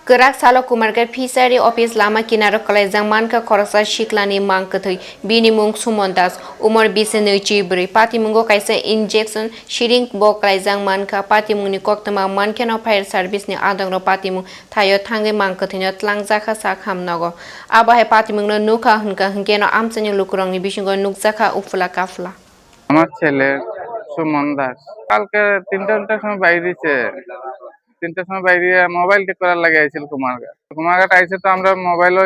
Kerak Salo Kumarga Fishery Office Lama Kinara Kalajang Manka Korasa Shiklani Mankathi Bini Mung Sumondas Umar Bisene Chibri Pati Mungo Kaisa Injection Shiring Bo Kalajang Manka Pati Muni Koktama Mankeno Fire Service ni Adangro Pati Mung Tayo Tangi Mankathino Tlangjaka Sakham Nago Abahe Pati Mungno Nuka Hunka Hunkeno Amsani Lukurong ni Bishingo Nukzaka Ufula Kafla আমার ছেলে সুমন দাস কালকে 3টার সময় বাইরেছে 3টার সময় বাইরে mobile ঠিক করার লাগে আইছিল কুমারঘাট আইছে তো আমরা মোবাইলও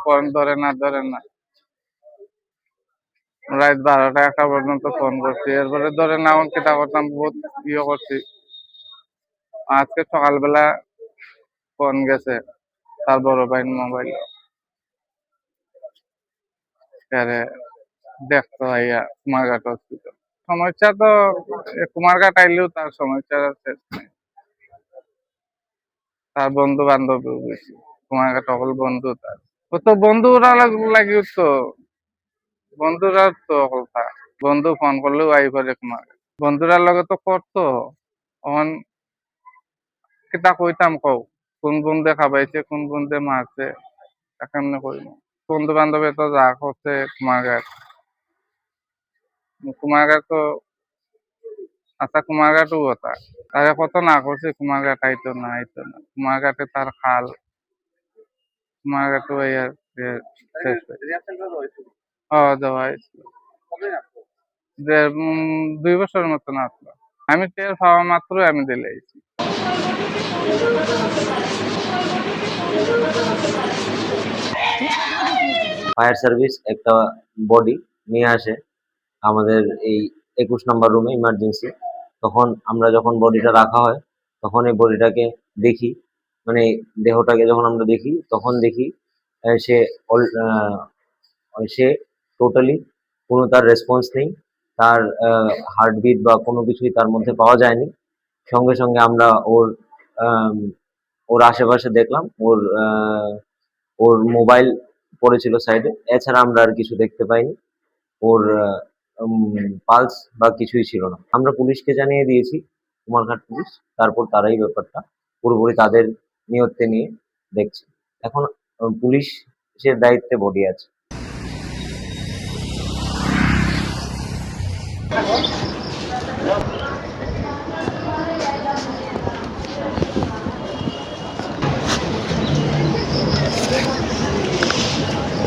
ফোন ধরে না রাত 12টা 1টা পর্যন্ত ফোন করছি এরপরে ধরে না এমন কিতা করতাম বহুত করছি আজকে সকালবেলা ফোন গেছে তার বড় ভাইয়ের মোবাইল দেখতো ভাইয়া কুমারঘাট হসপিটাল সমস্যা তো কুমারঘাট আইলেও তার সমস্যা শেষ নেই তার বন্ধু বান্ধব বেশি কুমারঘাট সকল বন্ধু তার ও তো বন্ধুরা লাগিও তো বন্ধুরা তো অকলতা বন্ধু ফোন করলেও আই পরে কুমারঘাট বন্ধুরার লগে তো করতো অন কিতা কইতাম কও কোন বন্ধে খাবাইছে কোন বন্ধে মারছে কেমনে কইম বন্ধু বান্ধবে তো যা করছে কুমারঘাট তো আচ্ছা কুমারঘাটও কথা তারে কত না করছে কুমারঘাট আইতো না কুমারঘাটে তার খাল কুমারঘাটও শেষ দেওয়া হয়েছিল 2 বছরের মতন আসলো আমি টের পাওয়া মাত্রই আমি দিলে আইছি ফায়ার সার্ভিস একটা বডি নিয়ে আসে আমাদের এই 21 নম্বর রুমে ইমার্জেন্সি তখন আমরা যখন বডিটা রাখা হয় তখন এই বডিটাকে দেখি মানে দেহটাকে যখন আমরা দেখি তখন দেখি সে সে টোটালি কোনো তার রেসপন্স নেই তার হার্টবিট বা কোনো কিছুই তার মধ্যে পাওয়া যায়নি সঙ্গে সঙ্গে আমরা ওর আশেপাশে দেখলাম ওর মোবাইল পড়েছিল সাইডে এছাড়া আমরা আর কিছু দেখতে পাইনি ওর পালস বা কিছুই ছিল না আমরা পুলিশকে জানিয়ে দিয়েছি কুমারঘাট পুলিশ তারপর তারাই ব্যাপারটা পুরোপুরি তাদের নিয়ত্তে নিয়ে দেখছে এখন পুলিশের দায়িত্বে বডি আছে